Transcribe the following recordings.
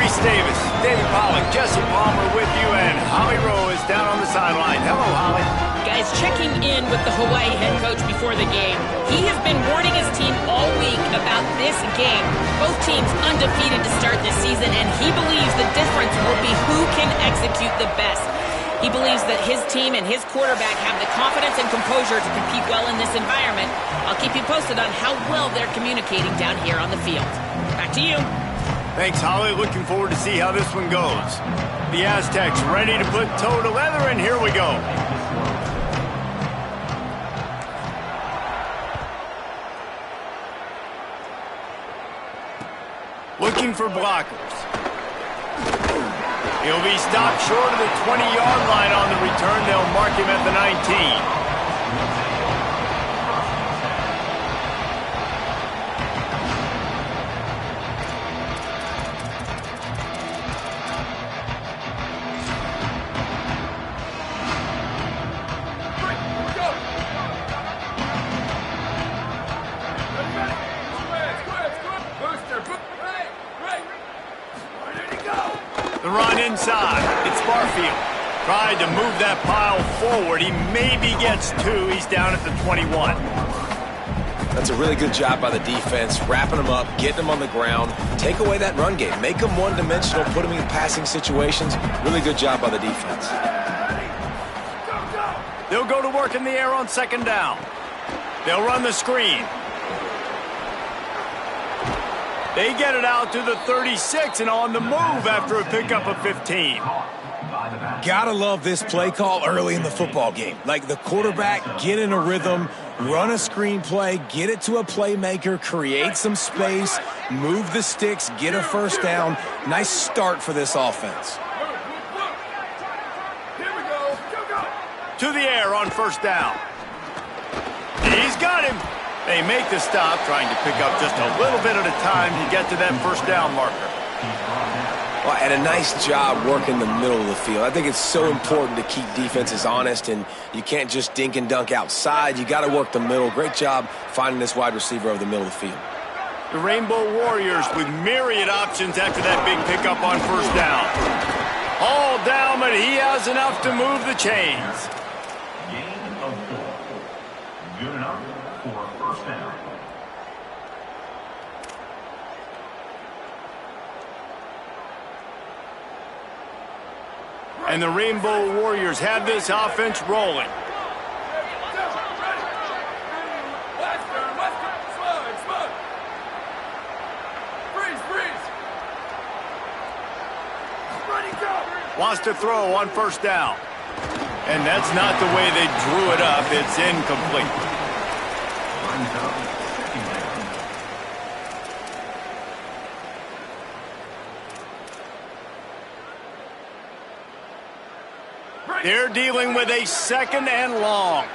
Reese Davis, David Pollock, Jesse Palmer with you, and Holly Rowe is down on the sideline. Hello, Holly. Guys, checking in with the Hawaii head coach before the game. He has been warning his team all week about this game. Both teams undefeated to start this season, and he believes the difference will be who can execute the best. He believes that his team and his quarterback have the confidence and composure to compete well in this environment. I'll keep you posted on how well they're communicating down here on the field. Back to you. Thanks, Holly. Looking forward to see how this one goes. The Aztecs ready to put toe to leather, and here we go. Looking for blockers. He'll be stopped short of the 20-yard line on the return. They'll mark him at the 19. The run inside. It's Barfield. Tried to move that pile forward. He maybe gets two. He's down at the 21. That's a really good job by the defense, wrapping them up, getting them on the ground. Take away that run game. Make them one-dimensional, put them in passing situations. Really good job by the defense. They'll go to work in the air on second down. They'll run the screen. They get it out to the 36 and on the move after a pickup of 15. Gotta love this play call early in the football game. Like the quarterback, get in a rhythm, run a screen play, get it to a playmaker, create some space, move the sticks, get a first down. Nice start for this offense. To the air on first down. He's got him. They make the stop, trying to pick up just a little bit at a time to get to that first down marker. Well, and a nice job working the middle of the field. I think it's so important to keep defenses honest, and you can't just dink and dunk outside. You got to work the middle. Great job finding this wide receiver over the middle of the field. The Rainbow Warriors with myriad options after that big pickup on first down. All down, but he has enough to move the chains. Gain of 4. Good enough for a first down. And the Rainbow Warriors have this offense rolling. Wants to throw on first down. And that's not the way they drew it up. It's incomplete. They're dealing with a second and long.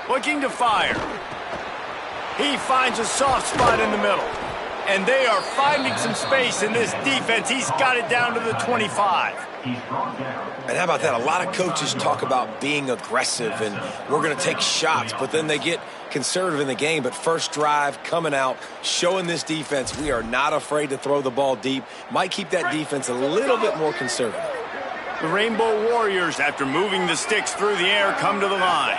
Looking to fire. He finds a soft spot in the middle. And they are finding some space in this defense. He's got it down to the 25. And how about that? A lot of coaches talk about being aggressive and we're going to take shots, but then they get conservative in the game. But first drive, coming out, showing this defense we are not afraid to throw the ball deep. Might keep that defense a little bit more conservative. The Rainbow Warriors, after moving the sticks through the air, come to the line.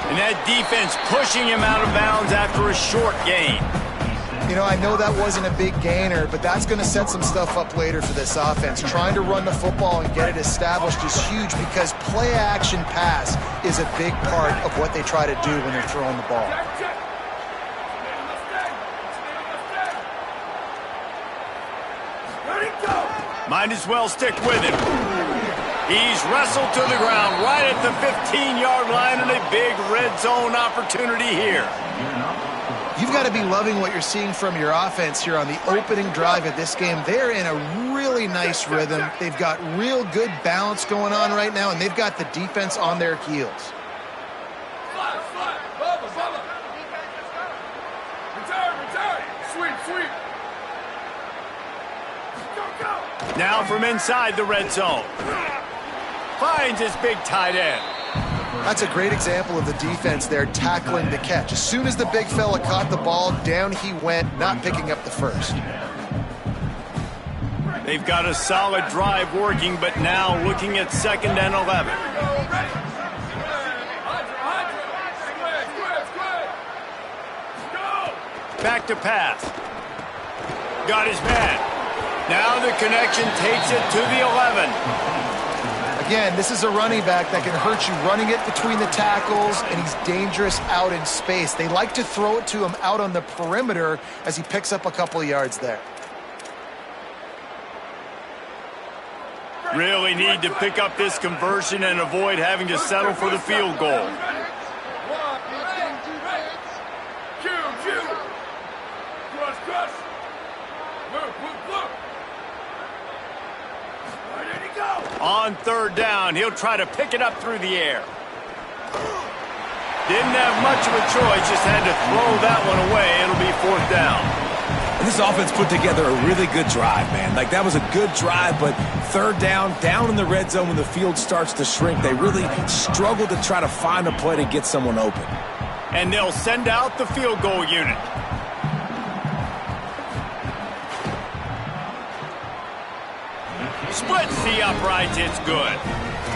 And that defense pushing him out of bounds after a short gain. You know, I know that wasn't a big gainer, but that's going to set some stuff up later for this offense. Trying to run the football and get it established is huge because play-action pass is a big part of what they try to do when they're throwing the ball. Might as well stick with him. He's wrestled to the ground right at the 15-yard line and a big red zone opportunity here. You've got to be loving what you're seeing from your offense here on the opening drive of this game. They're in a really nice rhythm. They've got real good balance going on right now, and they've got the defense on their heels. Now from inside the red zone. Finds his big tight end. That's a great example of the defense there tackling the catch. As soon as the big fella caught the ball, down he went, not picking up the first. They've got a solid drive working, but now looking at 2nd and 11. Back to pass. Got his man. Now the connection takes it to the 11. Again, this is a running back that can hurt you running it between the tackles, and he's dangerous out in space. They like to throw it to him out on the perimeter as he picks up a couple of yards there. Really need to pick up this conversion and avoid having to settle for the field goal. On 3rd down, he'll try to pick it up through the air. Didn't have much of a choice, just had to throw that one away. It'll be 4th down. And this offense put together a really good drive, man. Like, that was a good drive, but 3rd down in the red zone when the field starts to shrink, they really struggle to try to find a play to get someone open. And they'll send out the field goal unit. Splits the uprights, it's good.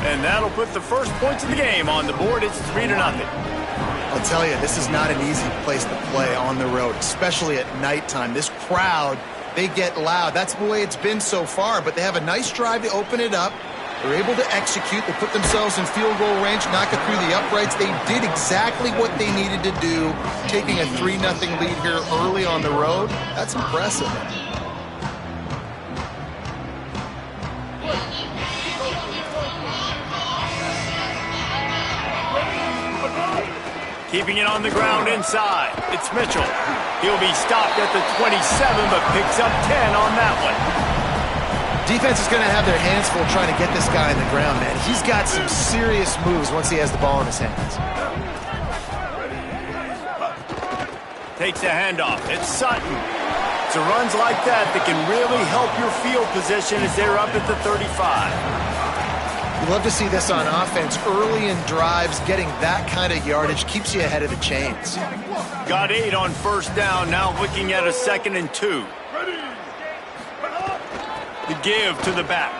And that'll put the first points of the game on the board. It's 3-0. I'll tell you, this is not an easy place to play on the road, especially at nighttime. This crowd, they get loud. That's the way it's been so far, but they have a nice drive to open it up. They're able to execute. They put themselves in field goal range, knock it through the uprights. They did exactly what they needed to do, taking a 3-0 lead here early on the road. That's impressive. Keeping it on the ground inside. It's Mitchell. He'll be stopped at the 27, but picks up 10 on that one. Defense is going to have their hands full trying to get this guy in the ground, man. He's got some serious moves once he has the ball in his hands. Takes a handoff. It's Sutton. It's runs like that that can really help your field position as they're up at the 35. You love to see this on offense. Early in drives, getting that kind of yardage keeps you ahead of the chains. Got 8 on 1st down, now looking at a 2nd and 2. The give to the back.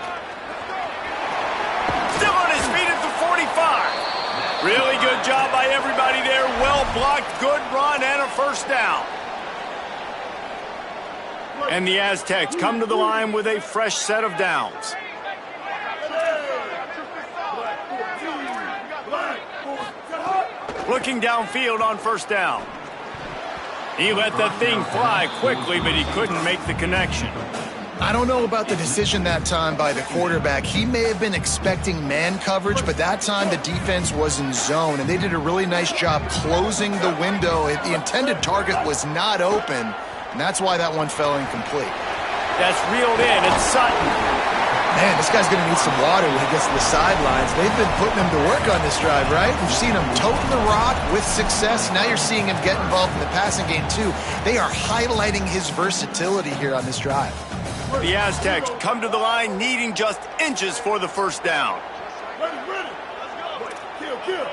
Still on his feet at the 45. Really good job by everybody there. Well blocked, good run, and a 1st down. And the Aztecs come to the line with a fresh set of downs. Looking downfield on 1st down. He let the thing fly quickly, but he couldn't make the connection. I don't know about the decision that time by the quarterback. He may have been expecting man coverage, but that time the defense was in zone, and they did a really nice job closing the window. The intended target was not open, and that's why that one fell incomplete. That's reeled in. It's Sutton. Man, this guy's going to need some water when he gets to the sidelines. They've been putting him to work on this drive, right? We've seen him toting the rock with success. Now you're seeing him get involved in the passing game, too. They are highlighting his versatility here on this drive. The Aztecs come to the line needing just inches for the 1st down. Ready. Kill.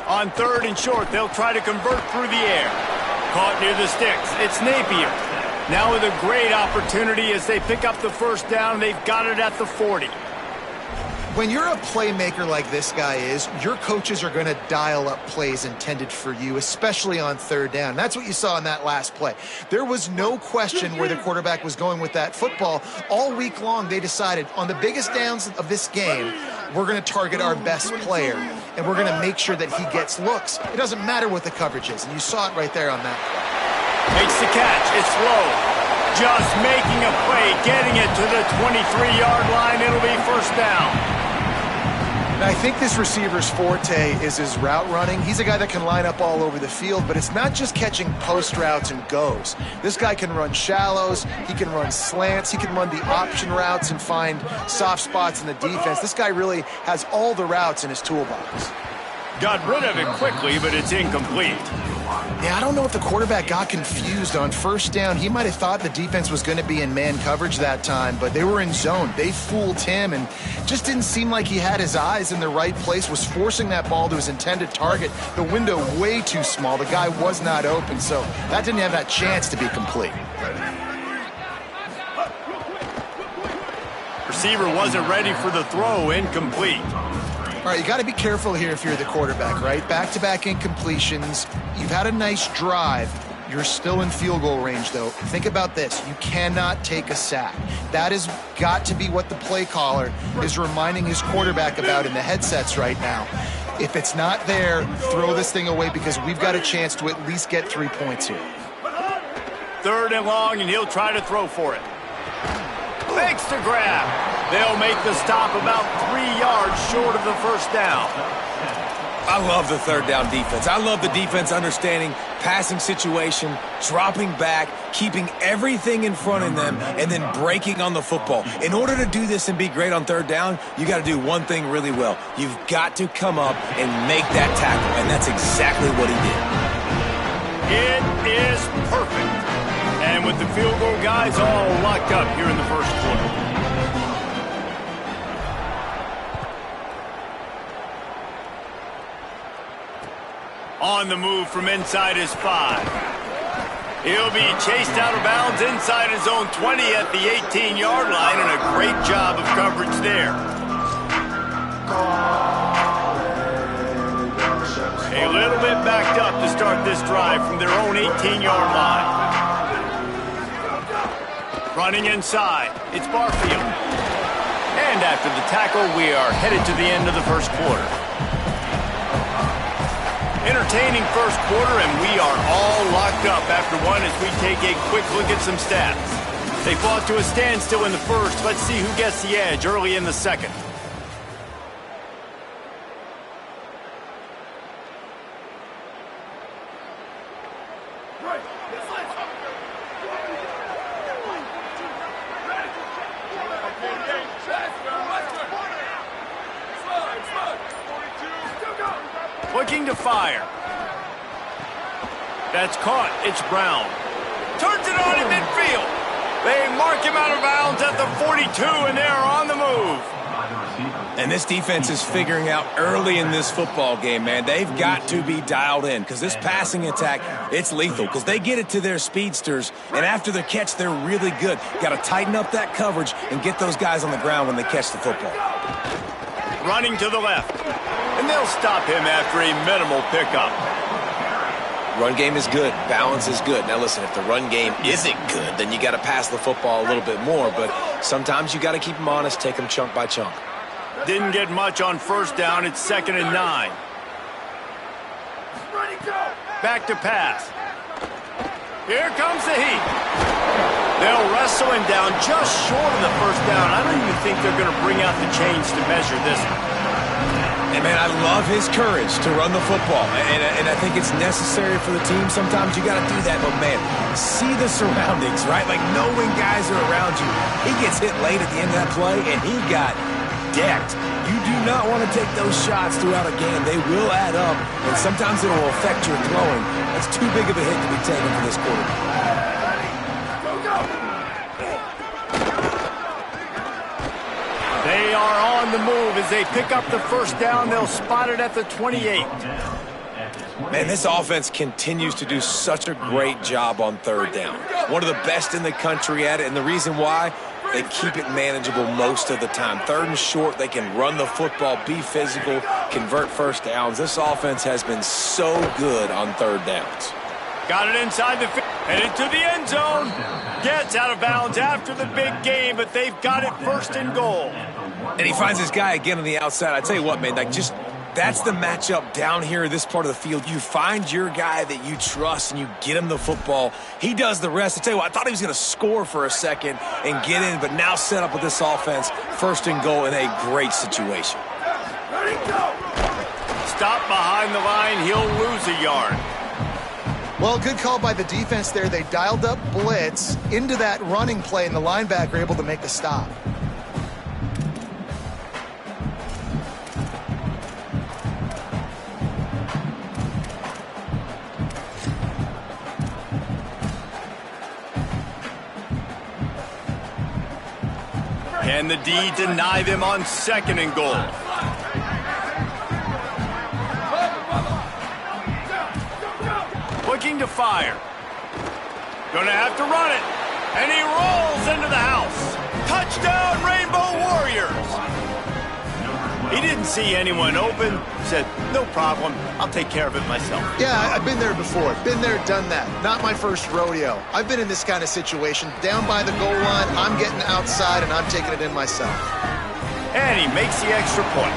On 3rd and short, they'll try to convert through the air. Caught near the sticks. It's Napier. Now with a great opportunity as they pick up the 1st down. They've got it at the 40. When you're a playmaker like this guy is, your coaches are going to dial up plays intended for you, especially on 3rd down. That's what you saw in that last play. There was no question where the quarterback was going with that football. All week long, they decided on the biggest downs of this game, we're going to target our best player, and we're going to make sure that he gets looks. It doesn't matter what the coverage is, and you saw it right there on that play. Makes the catch. It's low. Just making a play, getting it to the 23-yard line. It'll be 1st down. And I think this receiver's forte is his route running. He's a guy that can line up all over the field, but it's not just catching post routes and goes. This guy can run shallows, he can run slants, he can run the option routes and find soft spots in the defense. This guy really has all the routes in his toolbox. Got rid of it quickly, but it's incomplete. Yeah, I don't know if the quarterback got confused on first down. He might have thought the defense was going to be in man coverage that time, but they were in zone. They fooled him and just didn't seem like he had his eyes in the right place, was forcing that ball to his intended target. The window way too small. The guy was not open, so that didn't have that chance to be complete. Receiver wasn't ready for the throw, incomplete. All right, you got to be careful here if you're the quarterback, right? Back-to-back incompletions. You've had a nice drive. You're still in field goal range, though. Think about this. You cannot take a sack. That has got to be what the play caller is reminding his quarterback about in the headsets right now. If it's not there, throw this thing away because we've got a chance to at least get 3 points here. 3rd and long, and he'll try to throw for it. Fakes to grab. They'll make the stop about 3 yards short of the first down. I love the 3rd down defense. I love the defense understanding passing situation, dropping back, keeping everything in front of them, and then breaking on the football. In order to do this and be great on 3rd down, you got to do one thing really well. You've got to come up and make that tackle, and that's exactly what he did. It is perfect. And with the field goal guys all locked up here in the first quarter. On the move from inside his 5. He'll be chased out of bounds inside his own 20 at the 18-yard line, and a great job of coverage there. A little bit backed up to start this drive from their own 18-yard line. Running inside, it's Barfield. And after the tackle, we are headed to the end of the first quarter. Entertaining first quarter, and we are all locked up after one as we take a quick look at some stats. They fought to a standstill in the first. Let's see who gets the edge early in the second. Looking to fire. That's caught. It's Brown. Turns it on in midfield. They mark him out of bounds at the 42, and they're on the move. And this defense is figuring out early in this football game, man. They've got to be dialed in because this passing attack, it's lethal because they get it to their speedsters, and after the catch, they're really good. Got to tighten up that coverage and get those guys on the ground when they catch the football. Running to the left. And they'll stop him after a minimal pickup. Run game is good. Balance is good. Now, listen, if the run game isn't good, then you got to pass the football a little bit more. But sometimes you got to keep them honest, take them chunk by chunk. Didn't get much on first down. It's 2nd and 9. Back to pass. Here comes the heat. They'll wrestle him down just short of the first down. I don't even think they're going to bring out the chains to measure this one. And, man, I love his courage to run the football. And I think it's necessary for the team. Sometimes you got to do that. But, man, see the surroundings, right? Like, knowing guys are around you. He gets hit late at the end of that play, and he got decked. You do not want to take those shots throughout a game. They will add up, and sometimes it will affect your throwing. That's too big of a hit to be taken for this quarterback. They are on the move as they pick up the first down. They'll spot it at the 28. Man, this offense continues to do such a great job on 3rd down. One of the best in the country at it, and the reason why, they keep it manageable most of the time. 3rd and short, they can run the football, be physical, convert first downs. This offense has been so good on 3rd downs. Got it inside the field, headed to the end zone. Gets out of bounds after the big game, but they've got it 1st and goal. And he finds this guy again on the outside. I tell you what, man, like just that's the matchup down here in this part of the field. You find your guy that you trust and you get him the football. He does the rest. I tell you what, I thought he was going to score for a second and get in, but now set up with this offense, 1st and goal in a great situation. Stop behind the line. He'll lose a yard. Well, good call by the defense there. They dialed up blitz into that running play, and the linebacker able to make the stop. And the D deny them on 2nd and goal. Looking to fire. Gonna have to run it. And he rolls into the house. Touchdown, Rainbow Warriors. He didn't see anyone open. Said, no problem. I'll take care of it myself. Yeah, I've been there before. Been there, done that. Not my first rodeo. I've been in this kind of situation. Down by the goal line, I'm getting outside, and I'm taking it in myself. And he makes the extra point.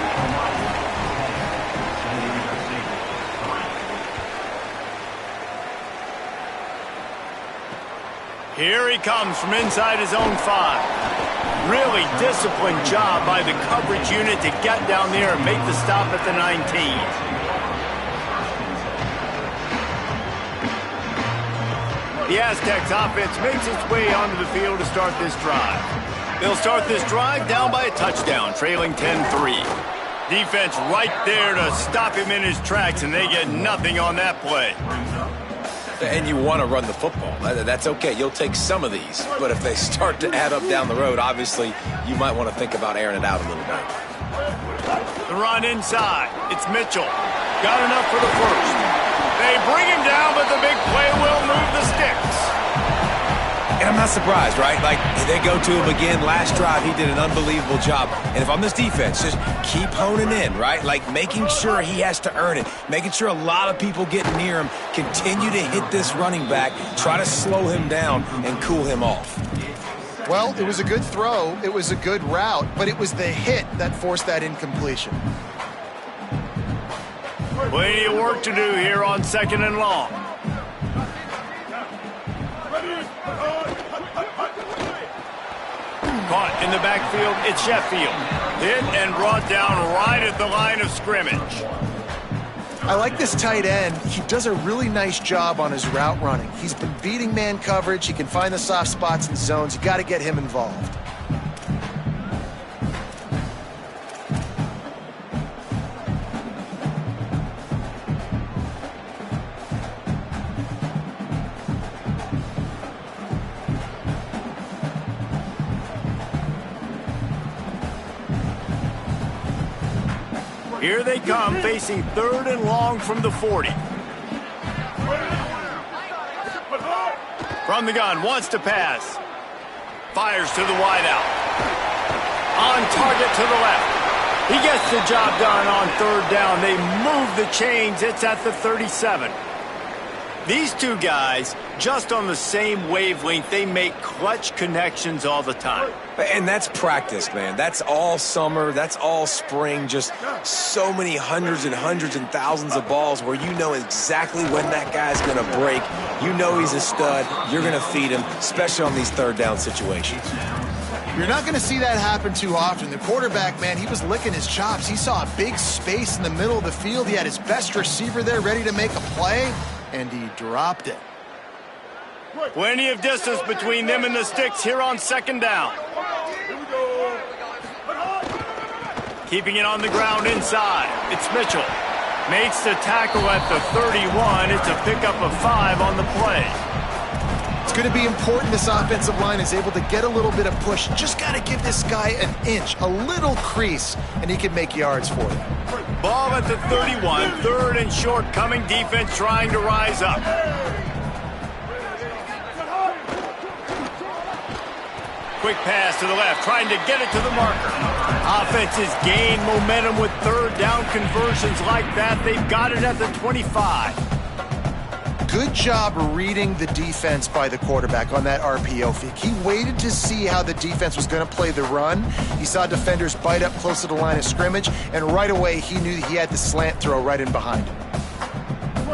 Here he comes from inside his own 5. Really disciplined job by the coverage unit to get down there and make the stop at the 19. The Aztecs offense makes its way onto the field to start this drive. They'll start this drive down by a touchdown, trailing 10-3. Defense right there to stop him in his tracks, and they get nothing on that play. And you want to run the football. That's okay. You'll take some of these. But if they start to add up down the road, obviously, you might want to think about airing it out a little bit. The run inside. It's Mitchell. Got enough for the first. They bring him down, but the big play will move the sticks. And I'm not surprised, right? Like, they go to him again. Last drive, he did an unbelievable job. And if I'm this defense, just keep honing in, right? Like, making sure he has to earn it. Making sure a lot of people get near him. Continue to hit this running back. Try to slow him down and cool him off. Well, it was a good throw. It was a good route. But it was the hit that forced that incompletion. Plenty of work to do here on 2nd and long. Caught in the backfield, it's Sheffield. Hit and brought down right at the line of scrimmage. I like this tight end. He does a really nice job on his route running. He's been beating man coverage. He can find the soft spots and zones. You got to get him involved. Here they come, facing 3rd and long from the 40. From the gun, wants to pass. Fires to the wideout. On target to the left. He gets the job done on 3rd down. They move the chains. It's at the 37. These two guys, just on the same wavelength, they make clutch connections all the time. And that's practice, man. That's all summer. That's all spring. Just so many hundreds and hundreds and thousands of balls where you know exactly when that guy's going to break. You know he's a stud. You're going to feed him, especially on these 3rd down situations. You're not going to see that happen too often. The quarterback, man, he was licking his chops. He saw a big space in the middle of the field. He had his best receiver there ready to make a play, and he dropped it. Plenty of distance between them and the sticks here on 2nd down. Keeping it on the ground inside. It's Mitchell. Makes the tackle at the 31. It's a pickup of 5 on the play. It's going to be important this offensive line is able to get a little bit of push. Just got to give this guy an inch, a little crease, and he can make yards for you. Ball at the 31. 3rd and short coming. Defense trying to rise up. Quick pass to the left, trying to get it to the marker. Offenses gain momentum with 3rd down conversions like that. They've got it at the 25. Good job reading the defense by the quarterback on that RPO fake. He waited to see how the defense was going to play the run. He saw defenders bite up close to the line of scrimmage, and right away he knew he had the slant throw right in behind him.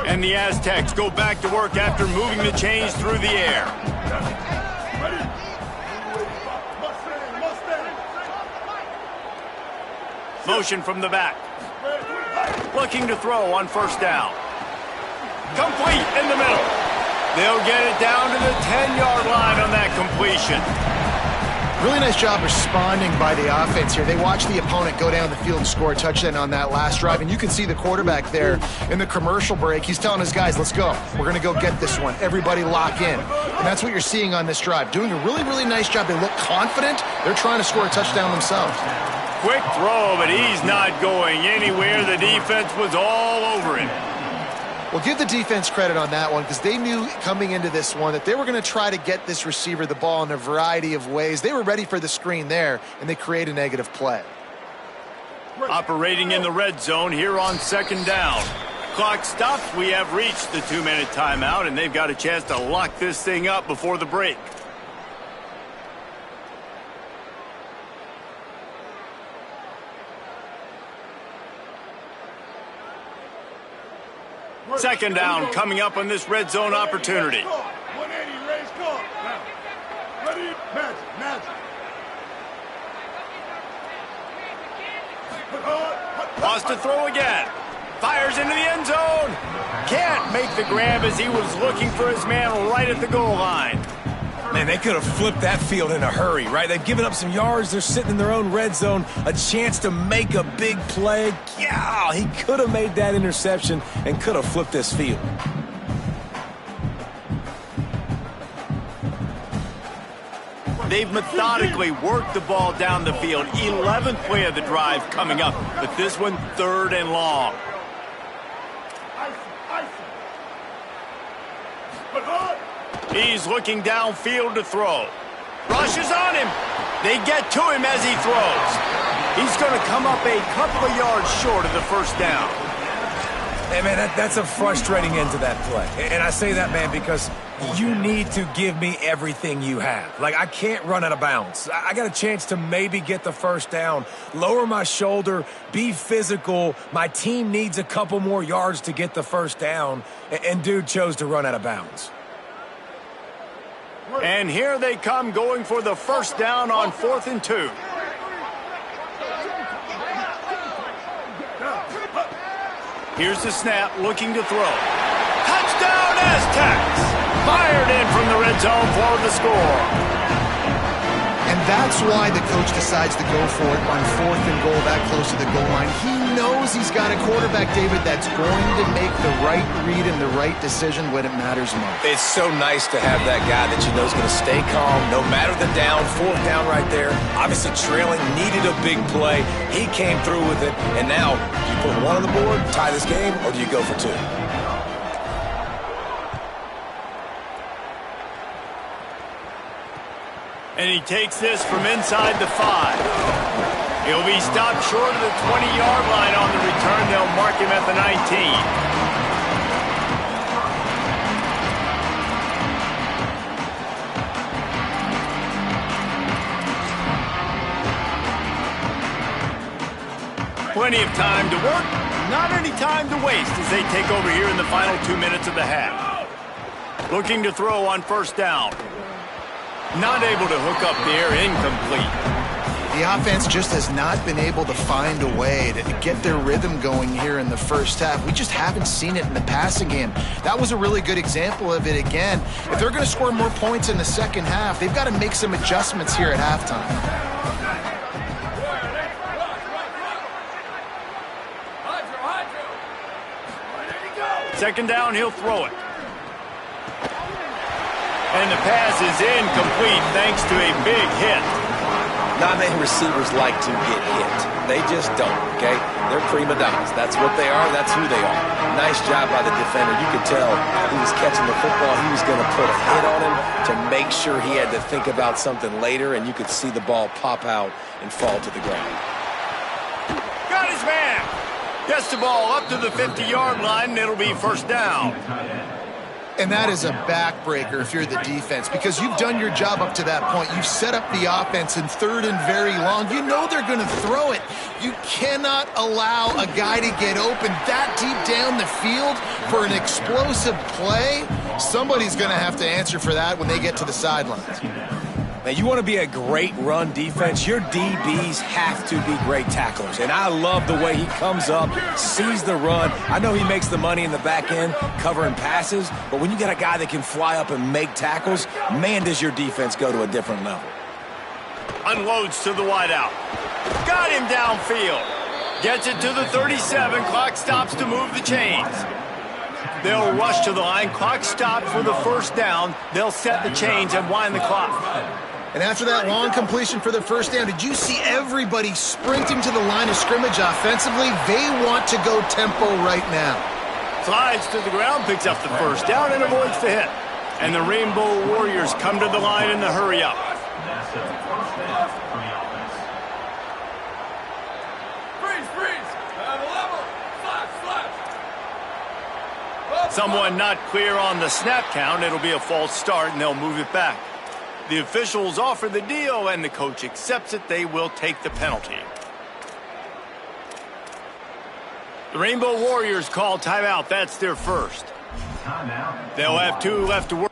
And the Aztecs go back to work after moving the chains through the air. Motion from the back. Looking to throw on 1st down. Complete in the middle. They'll get it down to the 10-yard line on that completion. Really nice job responding by the offense here. They watch the opponent go down the field and score a touchdown on that last drive, and you can see the quarterback there in the commercial break. He's telling his guys, let's go. We're going to go get this one. Everybody lock in. And that's what you're seeing on this drive. Doing a really, really nice job. They look confident. They're trying to score a touchdown themselves. Quick throw, but he's not going anywhere. The defense was all over him. Well, give the defense credit on that one because they knew coming into this one that they were going to try to get this receiver the ball in a variety of ways. They were ready for the screen there, and they create a negative play. Operating in the red zone here on second down. Clock stops. We have reached the 2-minute timeout, and they've got a chance to lock this thing up before the break. Second down coming up on this red zone opportunity. 180, raise call. Ready, magic. Lost to throw again. Fires into the end zone. Can't make the grab as he was looking for his man right at the goal line. Man, they could have flipped that field in a hurry, right? They've given up some yards. They're sitting in their own red zone. A chance to make a big play. Yeah, he could have made that interception and could have flipped this field. They've methodically worked the ball down the field. 11th play of the drive coming up, but this one 3rd and long. He's looking downfield to throw. Rushes on him. They get to him as he throws. He's going to come up a couple of yards short of the first down. Hey, man, that's a frustrating end to that play. And I say that, man, because you need to give me everything you have. Like, I can't run out of bounds. I got a chance to maybe get the first down, lower my shoulder, be physical. My team needs a couple more yards to get the first down, and dude chose to run out of bounds. And here they come going for the first down on 4th and 2. Here's the snap, looking to throw. Touchdown, Aztecs! Fired in from the red zone for the score. And that's why the coach decides to go for it on 4th and goal that close to the goal line. He knows he's got a quarterback, David, that's going to make the right read and the right decision when it matters most. It's so nice to have that guy that you know is going to stay calm no matter the down. 4th down right there. Obviously trailing, needed a big play. He came through with it. And now, do you put 1 on the board, tie this game, or do you go for 2? And he takes this from inside the 5. He'll be stopped short of the 20-yard line on the return. They'll mark him at the 19. Plenty of time to work, not any time to waste as they take over here in the final 2 minutes of the half. Looking to throw on first down. Not able to hook up there, incomplete. The offense just has not been able to find a way to get their rhythm going here in the first half. We just haven't seen it in the passing game. That was a really good example of it again. If they're going to score more points in the second half, they've got to make some adjustments here at halftime. Second down, he'll throw it. And the pass is incomplete thanks to a big hit. Not many receivers like to get hit. They just don't, okay? They're prima donnas. That's what they are. That's who they are. Nice job by the defender. You could tell he was catching the football. He was going to put a hit on him to make sure he had to think about something later, and you could see the ball pop out and fall to the ground. Got his man. Gets the ball up to the 50-yard line, and it'll be first down. And that is a backbreaker if you're the defense because you've done your job up to that point. You've set up the offense in 3rd and very long. You know they're going to throw it. You cannot allow a guy to get open that deep down the field for an explosive play. Somebody's going to have to answer for that when they get to the sidelines. Now, you want to be a great run defense, your DBs have to be great tacklers. And I love the way he comes up, sees the run. I know he makes the money in the back end covering passes, but when you got a guy that can fly up and make tackles, man, does your defense go to a different level. Unloads to the wideout. Got him downfield. Gets it to the 37. Clock stops to move the chains. They'll rush to the line. Clock stopped for the first down. They'll set the chains and wind the clock. And after that long completion for the first down, did you see everybody sprinting to the line of scrimmage offensively? They want to go tempo right now. Slides to the ground, picks up the first down, and avoids the hit. And the Rainbow Warriors come to the line in the hurry-up. Someone not clear on the snap count. It'll be a false start, and they'll move it back. The officials offer the deal, and the coach accepts it. They will take the penalty. The Rainbow Warriors call timeout. That's their first. They'll have 2 left to work.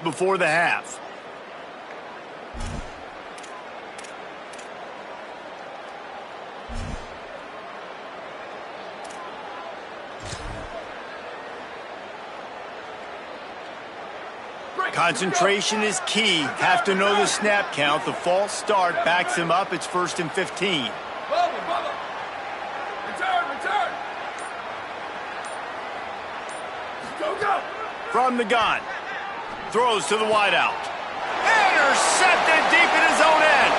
Before the half. Concentration is key. Have to know the snap count. The false start backs him up. It's 1st and 15. Return. Go. From the gun. Throws to the wideout. Intercepted deep in his own end.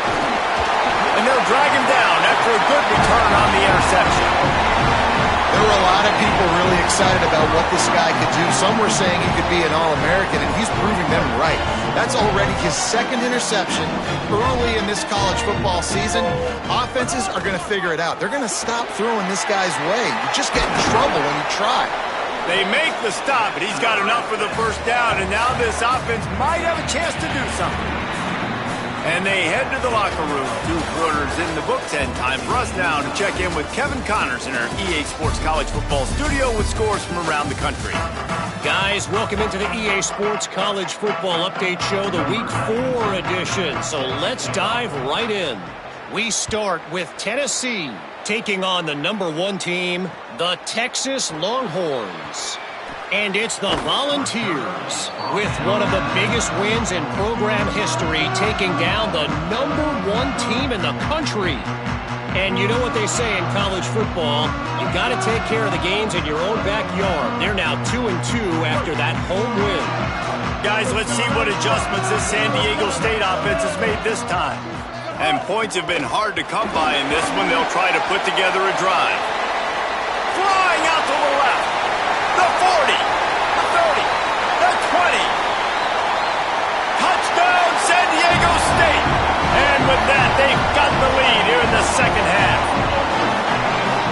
And they'll drag him down after a good return on the interception. There were a lot of people really excited about what this guy could do. Some were saying he could be an All-American, and he's proving them right. That's already his 2nd interception early in this college football season. Offenses are going to figure it out. They're going to stop throwing this guy's way. You just get in trouble when you try. They make the stop, and he's got enough for the first down, and now this offense might have a chance to do something. And they head to the locker room. 2 quarters in the books, and time for us now to check in with Kevin Connors in our EA Sports College Football studio with scores from around the country. Guys, welcome into the EA Sports College Football Update Show, the Week 4 edition. So let's dive right in. We start with Tennessee taking on the number 1 team, the Texas Longhorns. And it's the Volunteers with one of the biggest wins in program history, taking down the number 1 team in the country. And you know what they say in college football, you got to take care of the games in your own backyard. They're now 2-2 after that home win. Guys, let's see what adjustments this San Diego State offense has made this time. And points have been hard to come by in this one. They'll try to put together a drive. Flying out to the left. The 40. The 30. The 20. Touchdown, San Diego State. And with that, they've got the lead here in the second half.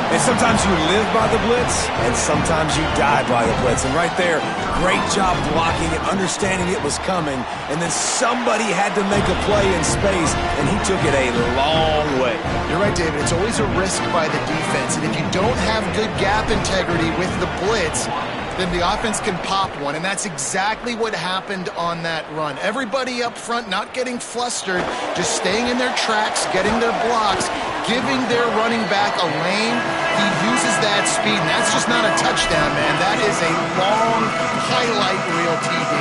And sometimes you live by the blitz, and sometimes you die by the blitz. And right there, great job blocking it, understanding it was coming, and then somebody had to make a play in space, and he took it a long way. You're right, David. It's always a risk by the defense, and if you don't have good gap integrity with the blitz, then the offense can pop one, and that's exactly what happened on that run. Everybody up front not getting flustered, just staying in their tracks, getting their blocks, giving their running back a lane. He uses that speed, and that's just not a touchdown, man. That is a long highlight reel TD.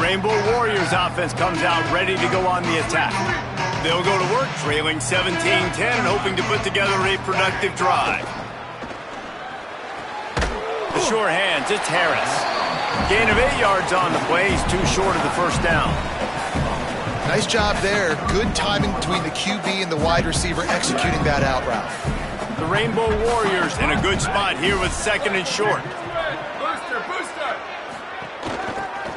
Rainbow Warriors offense comes out ready to go on the attack. They'll go to work trailing 17-10 and hoping to put together a productive drive. The sure hands, it's Harris. Gain of 8 yards on the play. He's too short of the first down. Nice job there. Good timing between the QB and the wide receiver executing that out route. The Rainbow Warriors in a good spot here with 2nd and short. Booster.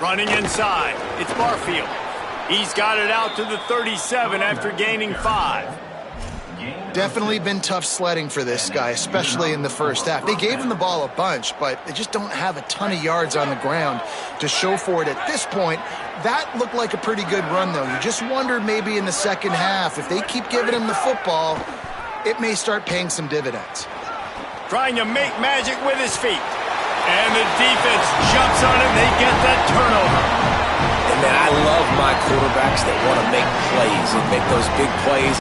Running inside. It's Barfield. He's got it out to the 37 after gaining 5. Definitely been tough sledding for this guy, especially in the first half. They gave him the ball a bunch, but they just don't have a ton of yards on the ground to show for it at this point. That looked like a pretty good run, though. You just wondered maybe in the second half, if they keep giving him the football, it may start paying some dividends. trying to make magic with his feet. And the defense jumps on it, and they get that turnover. And man, I love my quarterbacks that want to make plays and make those big plays.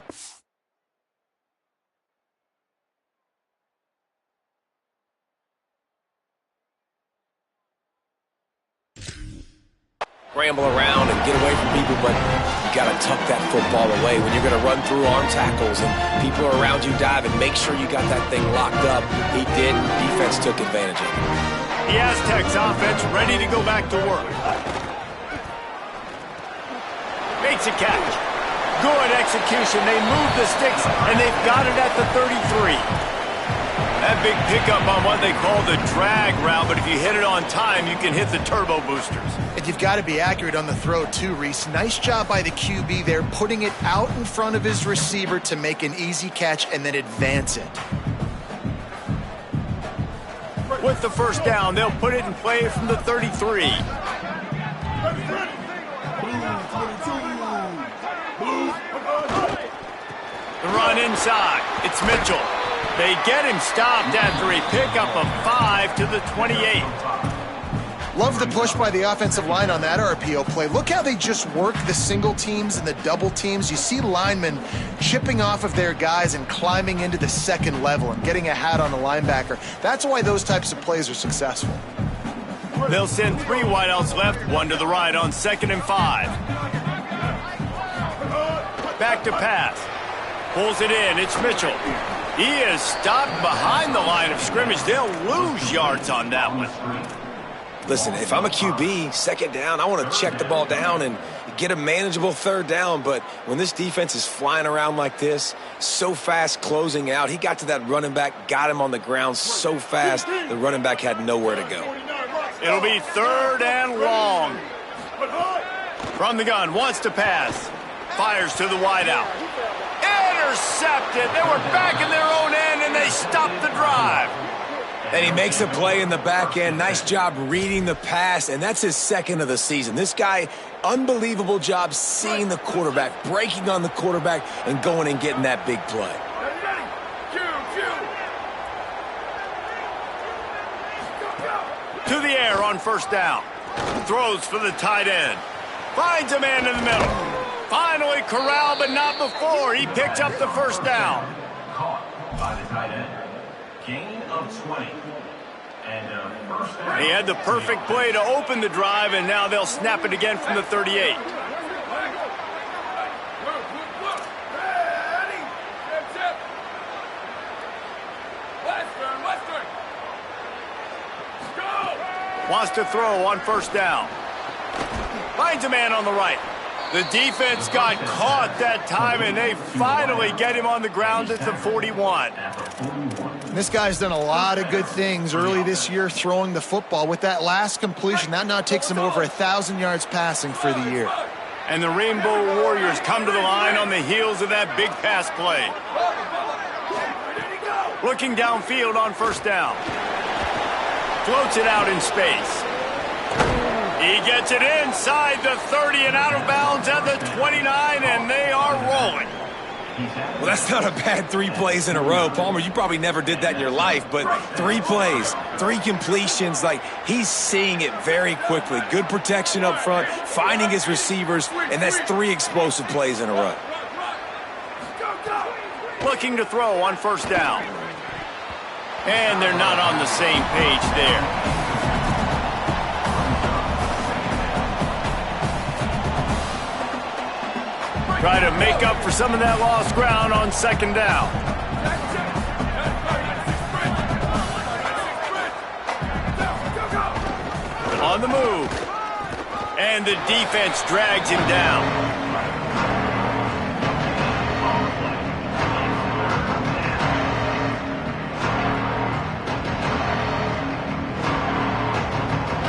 Scramble around and get away from people, but you got to tuck that football away. When you're going to run through arm tackles and people are around you diving, make sure you got that thing locked up. He did. Defense took advantage of it. The Aztecs offense ready to go back to work. Makes a catch. Good execution. They move the sticks, and they've got it at the 33. That big pickup on what they call the drag route, but if you hit it on time, you can hit the turbo boosters. And you've got to be accurate on the throw too, Reese. Nice job by the QB there, putting it out in front of his receiver to make an easy catch and then advance it. With the first down, they'll put it in play from the 33. The run inside. It's Mitchell. They get him stopped after a pickup of 5 to the 28. Love the push by the offensive line on that RPO play. Look how they just work the single teams and the double teams. You see linemen chipping off of their guys and climbing into the second level and getting a hat on the linebacker. That's why those types of plays are successful. They'll send 3 wideouts left, 1 to the right on 2nd and 5. Back to pass. Pulls it in. It's Mitchell. He is stopped behind the line of scrimmage. They'll lose yards on that one. Listen, if I'm a QB, 2nd down, I want to check the ball down and get a manageable 3rd down. But when this defense is flying around like this, so fast closing out, he got to that running back, got him on the ground so fast, the running back had nowhere to go. It'll be 3rd and long. From the gun, wants to pass. Fires to the wideout. Intercepted. They were back in their own end, and they stopped the drive. And he makes a play in the back end. Nice job reading the pass, and that's his 2nd of the season. This guy, unbelievable job seeing the quarterback, breaking on the quarterback, and going and getting that big play. To the air on 1st down. Throws for the tight end. Finds a man in the middle. Finally corralled, but not before. He picks up the 1st down. Caught by the tight end. Gain of 20. And first down. He had the perfect play to open the drive, and now they'll snap it again from the 38. Wants to throw on 1st down. Finds a man on the right. The defense got caught that time, and they finally get him on the ground at the 41. This guy's done a lot of good things early this year throwing the football. With that last completion, that now takes him over 1,000 yards passing for the year. And the Rainbow Warriors come to the line on the heels of that big pass play. Looking downfield on 1st down. Floats it out in space. He gets it inside the 30 and out of bounds at the 29, and they are rolling. Well, that's not a bad 3 plays in a row. Palmer, you probably never did that in your life, but 3 plays, 3 completions, like he's seeing it very quickly. Good protection up front, finding his receivers, and that's 3 explosive plays in a row. Looking to throw on 1st down. And they're not on the same page there. Try to make up for some of that lost ground on 2nd down. On the move. And the defense drags him down.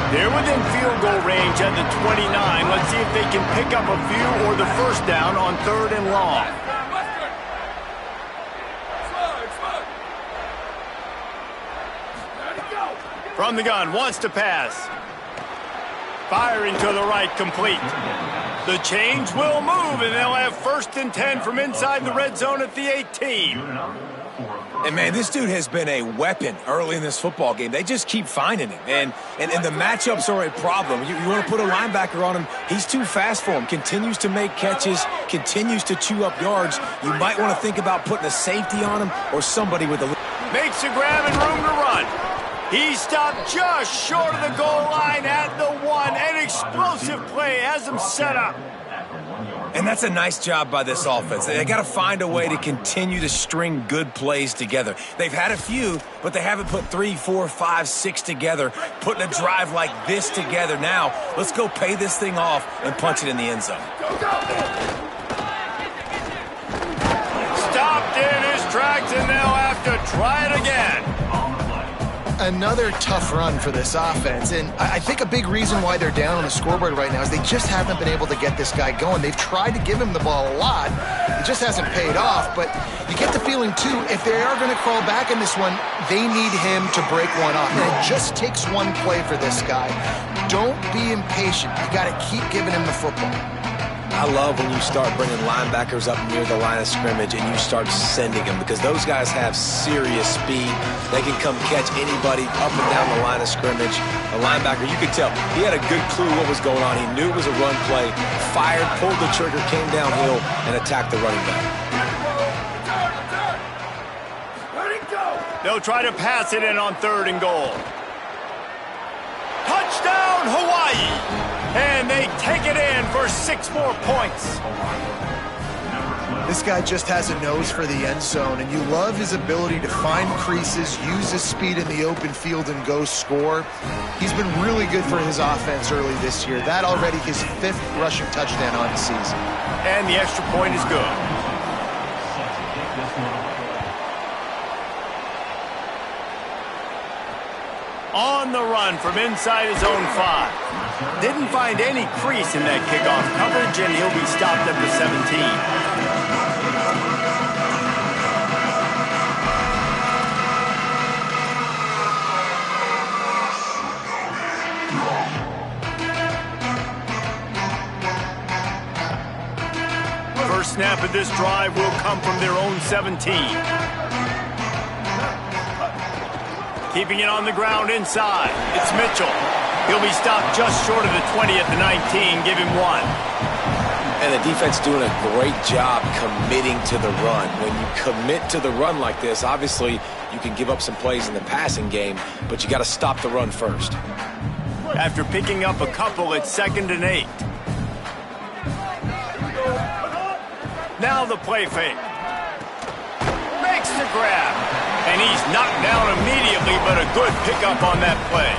They're within field goal range at the 29. Let's see if they can pick up a few or the 1st down on 3rd and long. From the gun, wants to pass. Firing to the right, complete. The chains will move, and they'll have 1st and 10 from inside the red zone at the 18. And, man, this dude has been a weapon early in this football game. They just keep finding him. And the matchups are a problem. You want to put a linebacker on him, he's too fast for him. Continues to make catches, continues to chew up yards. You might want to think about putting a safety on him or somebody with a... Makes a grab and room to run. He stopped just short of the goal line at the 1. An explosive play has him set up. And that's a nice job by this offense. They got to find a way to continue to string good plays together. They've had a few, but they haven't put 3, 4, 5, 6 together, putting a drive like this together. Now, let's go pay this thing off and punch it in the end zone. Stopped in his tracks and now have to try it again. Another tough run for this offense, and I think a big reason why they're down on the scoreboard right now is they just haven't been able to get this guy going. They've tried to give him the ball a lot. It just hasn't paid off, but you get the feeling, too, if they are going to crawl back in this one, they need him to break one off, and it just takes one play for this guy. Don't be impatient. You got to keep giving him the football. I love when you start bringing linebackers up near the line of scrimmage and you start sending them because those guys have serious speed. They can come catch anybody up and down the line of scrimmage. A linebacker, you could tell, he had a good clue what was going on. He knew it was a run play, fired, pulled the trigger, came downhill, and attacked the running back. They'll try to pass it in on 3rd and goal. Touchdown, Hawaii! And they take it in for 6 more points. This guy just has a nose for the end zone, and you love his ability to find creases, use his speed in the open field, and go score. He's been really good for his offense early this year. That already his 5th rushing touchdown on the season. And the extra point is good. On the run from inside his own 5. Didn't find any crease in that kickoff coverage, and he'll be stopped at the 17. First snap of this drive will come from their own 17. Keeping it on the ground inside. It's Mitchell. He'll be stopped just short of the 20 at the 19. Give him 1. And the defense doing a great job committing to the run. When you commit to the run like this, obviously you can give up some plays in the passing game, but you got to stop the run first. After picking up a couple, it's 2nd and 8. Now the play fake. Makes the grab. And he's knocked down immediately, but a good pickup on that play.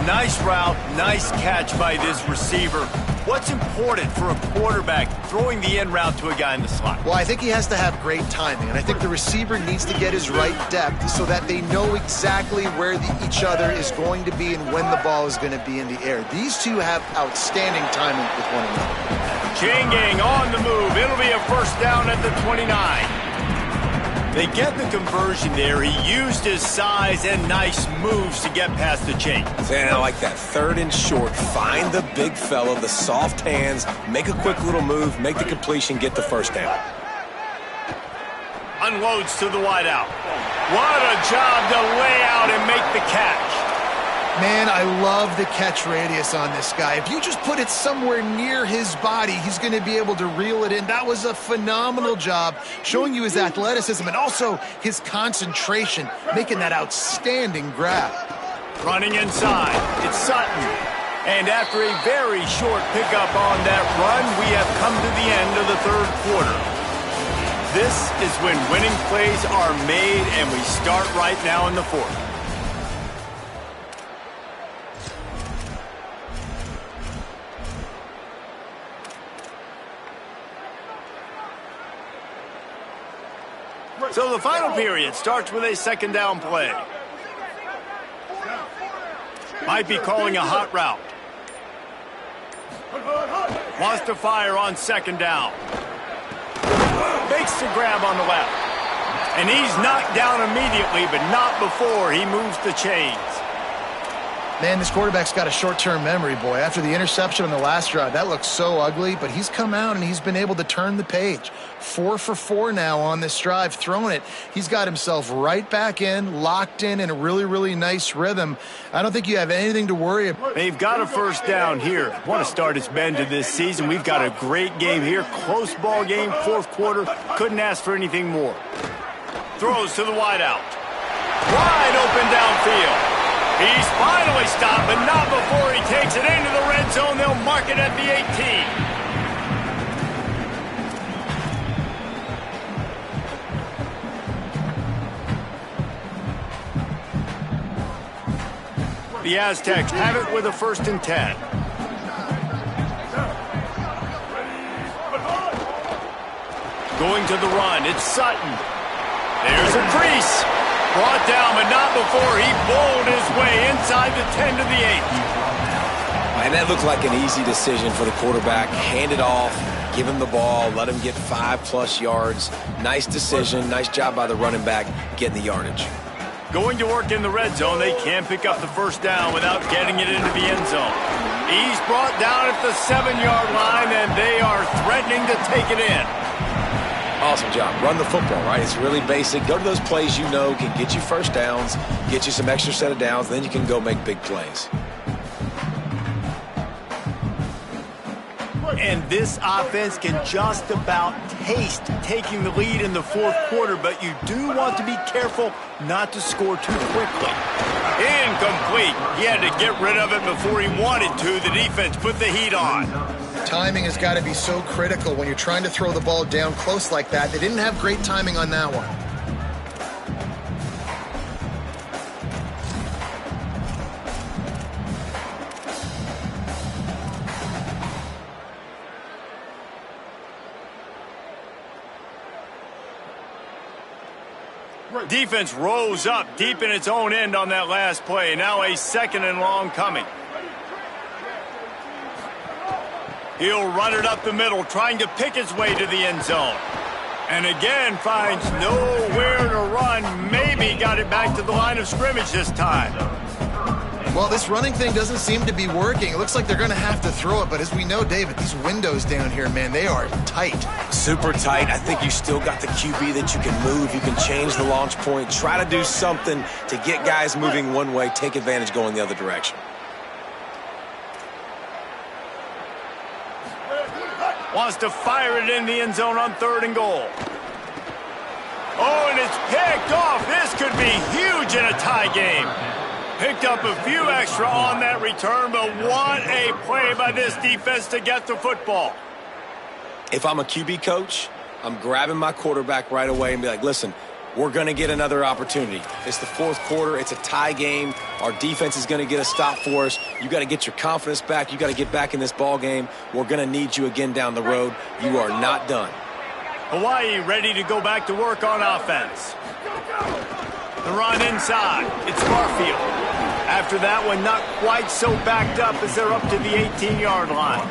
Nice route, nice catch by this receiver. What's important for a quarterback throwing the end route to a guy in the slot? Well, I think he has to have great timing, and I think the receiver needs to get his right depth so that they know exactly where each other is going to be and when the ball is going to be in the air. These two have outstanding timing with one another. Chain gang on the move. It'll be a first down at the 29. They get the conversion there. He used his size and nice moves to get past the chain. And I like that 3rd and short. Find the big fella, the soft hands, make a quick little move, make the completion, get the first down. Unloads to the wideout. What a job to lay out and make the catch. Man, I love the catch radius on this guy. If you just put it somewhere near his body, he's going to be able to reel it in. That was a phenomenal job, showing you his athleticism and also his concentration, making that outstanding grab. Running inside, it's Sutton. And after a very short pickup on that run, we have come to the end of the 3rd quarter. This is when winning plays are made, and we start right now in the 4th. So the final period starts with a 2nd down play. Might be calling a hot route. Wants to fire on 2nd down. Makes the grab on the left. And he's knocked down immediately, but not before he moves the chains. Man, this quarterback's got a short-term memory, boy. After the interception on the last drive, that looked so ugly, but he's come out and he's been able to turn the page. 4 for 4 now on this drive, throwing it. He's got himself right back in, locked in a really, really nice rhythm. I don't think you have anything to worry about. They've got a first down here. Want to start its bend to this season. We've got a great game here. Close ball game, fourth quarter. Couldn't ask for anything more. Throws to the wideout. Wide open downfield. He's finally stopped, but not before he takes it into the red zone. They'll mark it at the 18. The Aztecs have it with a 1st and 10. Going to the run, it's Sutton. There's a crease. Brought down, but not before he bowled his way inside the 10 to the 8. And that looked like an easy decision for the quarterback. Hand it off, give him the ball, let him get 5+ yards. Nice decision, nice job by the running back getting the yardage. Going to work in the red zone, they can't pick up the first down without getting it into the end zone. He's brought down at the 7-yard line, and they are threatening to take it in. Awesome job. Run the football, right? It's really basic. Go to those plays you know can get you first downs, get you some extra set of downs, then you can go make big plays. And this offense can just about taste taking the lead in the fourth quarter, but you do want to be careful not to score too quickly. Incomplete. He had to get rid of it before he wanted to. The defense put the heat on. Timing has got to be so critical when you're trying to throw the ball down close like that. They didn't have great timing on that one. Defense rose up deep in its own end on that last play. Now a 2nd and long coming. He'll run it up the middle, trying to pick his way to the end zone. And again, finds nowhere to run. Maybe got it back to the line of scrimmage this time. Well, this running thing doesn't seem to be working. It looks like they're going to have to throw it. But as we know, David, these windows down here, man, they are tight. Super tight. I think you still got the QB that you can move. You can change the launch point. Try to do something to get guys moving one way. Take advantage going the other direction. Wants to fire it in the end zone on 3rd and goal. Oh, and it's picked off. This could be huge in a tie game. Picked up a few extra on that return, but what a play by this defense to get the football. If I'm a QB coach, I'm grabbing my quarterback right away and be like, listen, we're going to get another opportunity. It's the fourth quarter. It's a tie game. Our defense is going to get a stop for us. You got to get your confidence back. You got to get back in this ball game. We're going to need you again down the road. You are not done. Hawaii ready to go back to work on offense. The run inside. It's Garfield. After that one, not quite so backed up as they're up to the 18-yard line.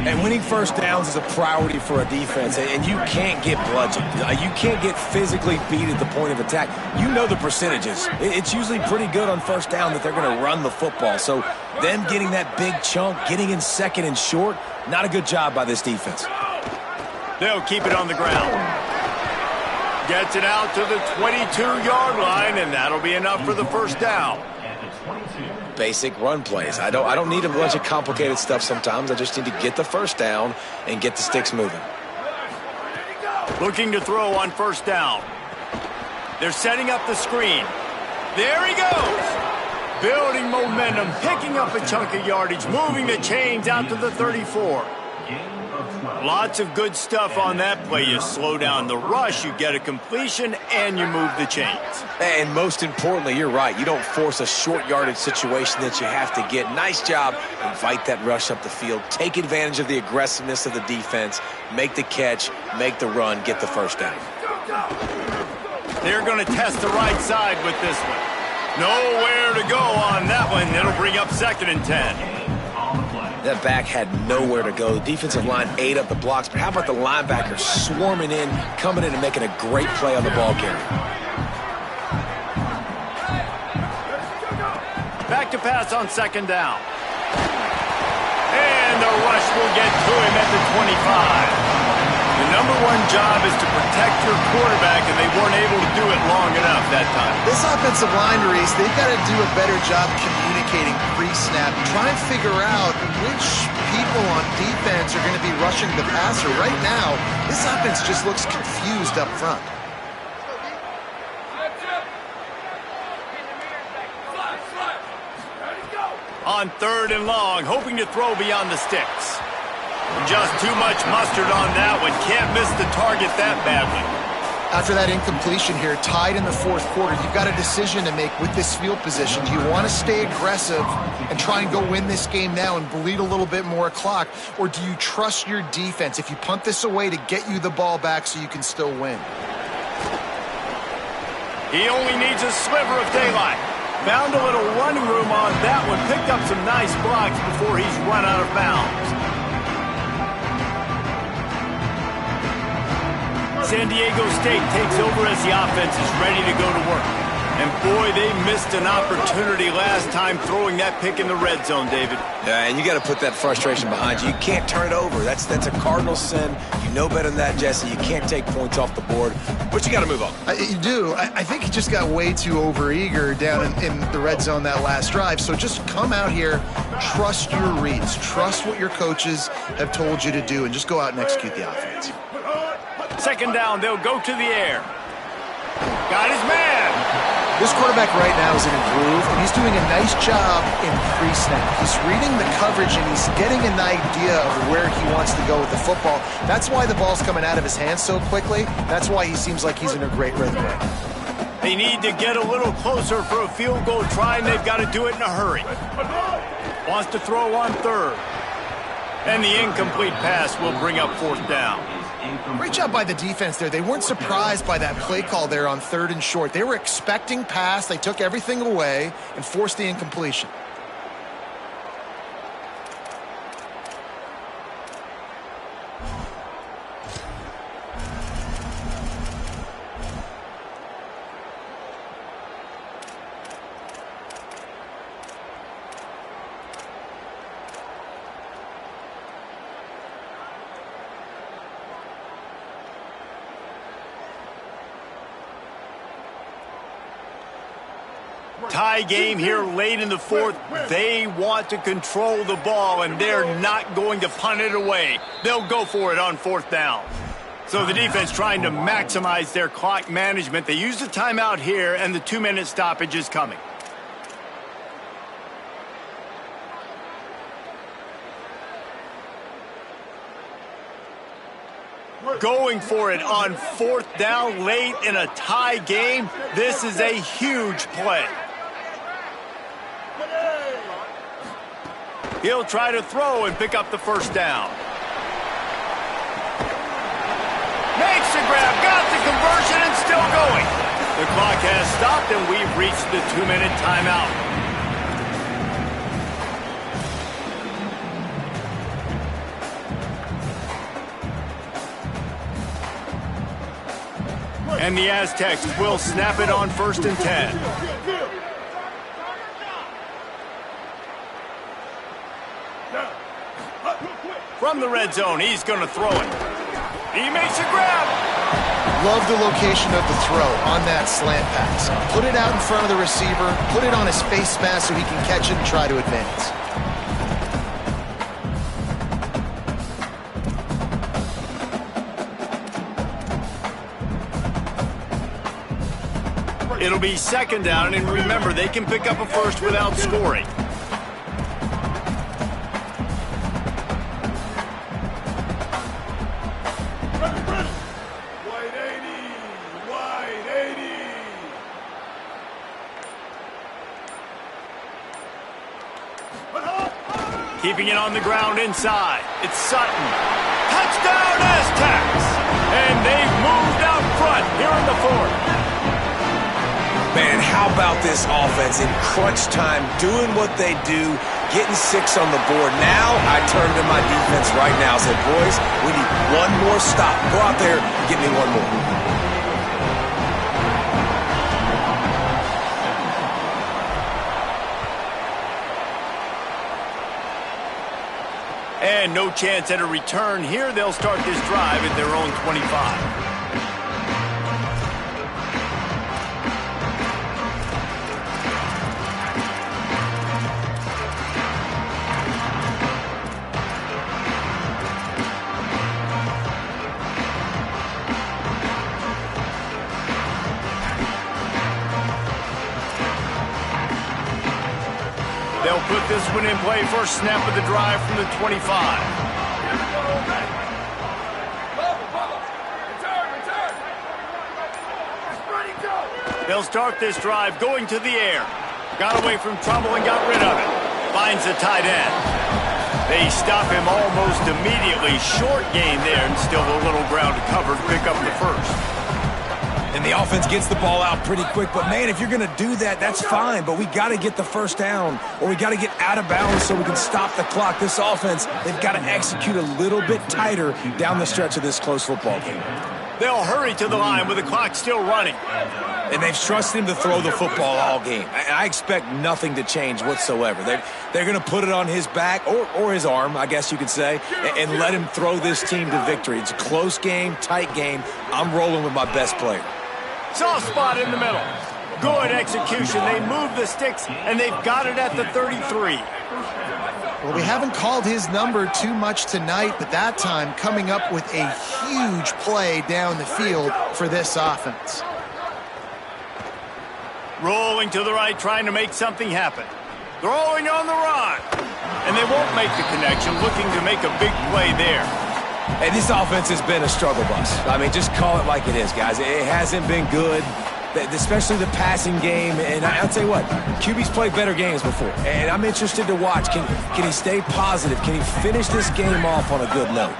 And winning first downs is a priority for a defense, and you can't get bludgeoned. You can't get physically beat at the point of attack. You know the percentages. It's usually pretty good on first down that they're going to run the football. So them getting that big chunk, getting in 2nd and short, not a good job by this defense. They'll keep it on the ground. Gets it out to the 22-yard line, and that'll be enough for the first down. Basic run plays. I don't need a bunch of complicated stuff sometimes. I just need to get the first down and get the sticks moving. Looking to throw on first down. They're setting up the screen. There he goes. Building momentum, picking up a chunk of yardage, moving the chains out to the 34. Lots of good stuff on that play. You slow down the rush, you get a completion, and you move the chains. And most importantly, you're right. You don't force a short yardage situation that you have to get. Nice job. Invite that rush up the field. Take advantage of the aggressiveness of the defense. Make the catch, make the run, get the first down. They're going to test the right side with this one. Nowhere to go on that one. It'll bring up 2nd and 10. That back had nowhere to go. The defensive line ate up the blocks, but how about the linebackers swarming in, coming in and making a great play on the ball carrier? Back to a pass on second down. And the rush will get to him at the 25. The number one job is to protect your quarterback, and they weren't able to do it long enough that time. This offensive line, Reese, they've got to do a better job communicating pre-snap. Try and figure out which people on defense are going to be rushing the passer. Right now, this offense just looks confused up front. On third and long, hoping to throw beyond the sticks. Just too much mustard on that one. Can't miss the target that badly. After that incompletion here, tied in the fourth quarter, you've got a decision to make with this field position. Do you want to stay aggressive and try and go win this game now and bleed a little bit more clock? Or do you trust your defense if you punt this away to get you the ball back so you can still win? He only needs a sliver of daylight. Found a little running room on that one. Picked up some nice blocks before he's run out of bounds. San Diego State takes over as the offense is ready to go to work. And boy, they missed an opportunity last time throwing that pick in the red zone, David. Yeah, and you got to put that frustration behind you. You can't turn it over. That's a cardinal sin. You know better than that, Jesse. You can't take points off the board, but you got to move on. You do. I think he just got way too overeager down in the red zone that last drive. So just come out here, trust your reads, trust what your coaches have told you to do, and just go out and execute the offense. Second down, they'll go to the air. Got his man. This quarterback right now is in a groove, and he's doing a nice job in pre-snap. He's reading the coverage, and he's getting an idea of where he wants to go with the football. That's why the ball's coming out of his hands so quickly. That's why he seems like he's in a great rhythm right now. They need to get a little closer for a field goal try, and they've got to do it in a hurry. Wants to throw on third. And the incomplete pass will bring up fourth down. Great job by the defense there. They weren't surprised by that play call there on third and short. They were expecting pass. They took everything away and forced the incompletion. Tie game here late in the fourth. They want to control the ball, and they're not going to punt it away. They'll go for it on fourth down. So the defense trying to maximize their clock management. They use the timeout here, and the 2-minute stoppage is coming. Going for it on fourth down late in a tie game. This is a huge play. He'll try to throw and pick up the first down. Makes the grab, got the conversion, and still going. The clock has stopped, and we've reached the 2-minute timeout. And the Aztecs will snap it on 1st and 10. From the red zone, he's going to throw it. He makes a grab. Love the location of the throw on that slant pass. Put it out in front of the receiver, put it on his face mask so he can catch it and try to advance. It'll be second down, and remember, they can pick up a first without scoring. Keeping it on the ground inside. It's Sutton. Touchdown, Aztecs! And they've moved out front here in the fourth. Man, how about this offense in crunch time, doing what they do, getting 6 on the board. Now I turn to my defense right now and say, boys, we need one more stop. Go out there, give me one more. And no chance at a return here. They'll start this drive at their own 25. They'll put this one in play. First snap of the drive from the 25. They'll start this drive going to the air. Got away from trouble and got rid of it. Finds the tight end. They stop him almost immediately. Short gain there and still a little ground to cover to pick up the first. And the offense gets the ball out pretty quick. But, man, if you're going to do that, that's fine. But we got to get the first down, or we got to get out of bounds so we can stop the clock. This offense, they've got to execute a little bit tighter down the stretch of this close football game. They'll hurry to the line with the clock still running. And they've trusted him to throw the football all game. I expect nothing to change whatsoever. They're going to put it on his back, or his arm, I guess you could say, and let him throw this team to victory. It's a close game, tight game. I'm rolling with my best player. Soft spot in the middle. Good execution. They move the sticks, and they've got it at the 33. Well, we haven't called his number too much tonight, but that time coming up with a huge play down the field for this offense. Rolling to the right, trying to make something happen. Throwing on the run. And they won't make the connection, looking to make a big play there. And this offense has been a struggle bus. I mean, just call it like it is, guys. It hasn't been good, especially the passing game. And I'll tell you what, QB's played better games before. And I'm interested to watch. Can he stay positive? Can he finish this game off on a good note?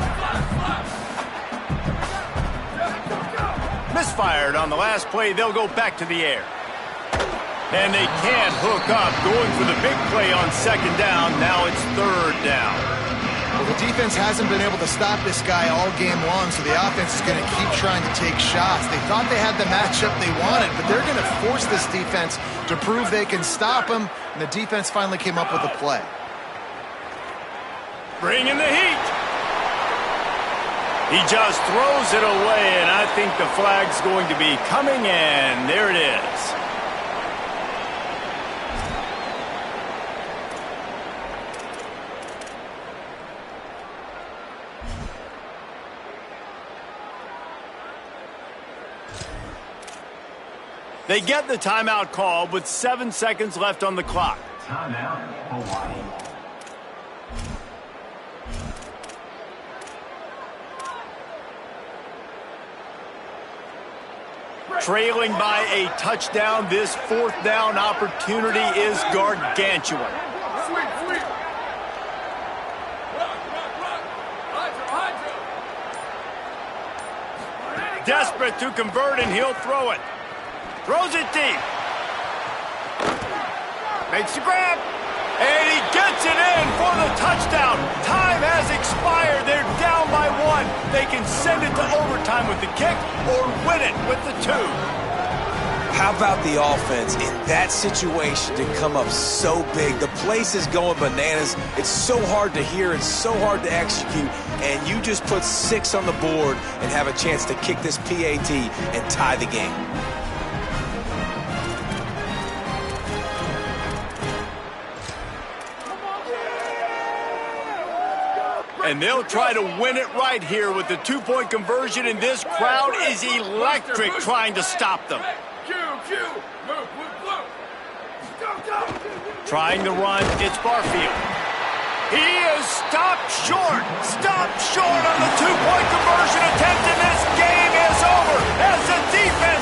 Misfired on the last play. They'll go back to the air. And they can't hook up. Going for the big play on second down. Now it's third down. Well, the defense hasn't been able to stop this guy all game long, so the offense is going to keep trying to take shots. They thought they had the matchup they wanted, but they're going to force this defense to prove they can stop him, and the defense finally came up with a play. Bringing the heat. He just throws it away, and I think the flag's going to be coming in. There it is. They get the timeout call with 7 seconds left on the clock. Timeout, Hawaii. Trailing by a touchdown, this fourth down opportunity is gargantuan. Sweep, sweep. Run, run, run. Hydro. Desperate to convert, and he'll throw it. Throws it deep. Makes the grab. And he gets it in for the touchdown. Time has expired. They're down by 1. They can send it to overtime with the kick or win it with the 2. How about the offense in that situation to come up so big? The place is going bananas. It's so hard to hear. It's so hard to execute. And you just put 6 on the board and have a chance to kick this PAT and tie the game. And they'll try to win it right here with the 2-point conversion, and this crowd is electric trying to stop them. Q, move, blue. Go. Trying to run, it's Barfield. He is stopped short on the 2-point conversion attempt, and this game is over as the defense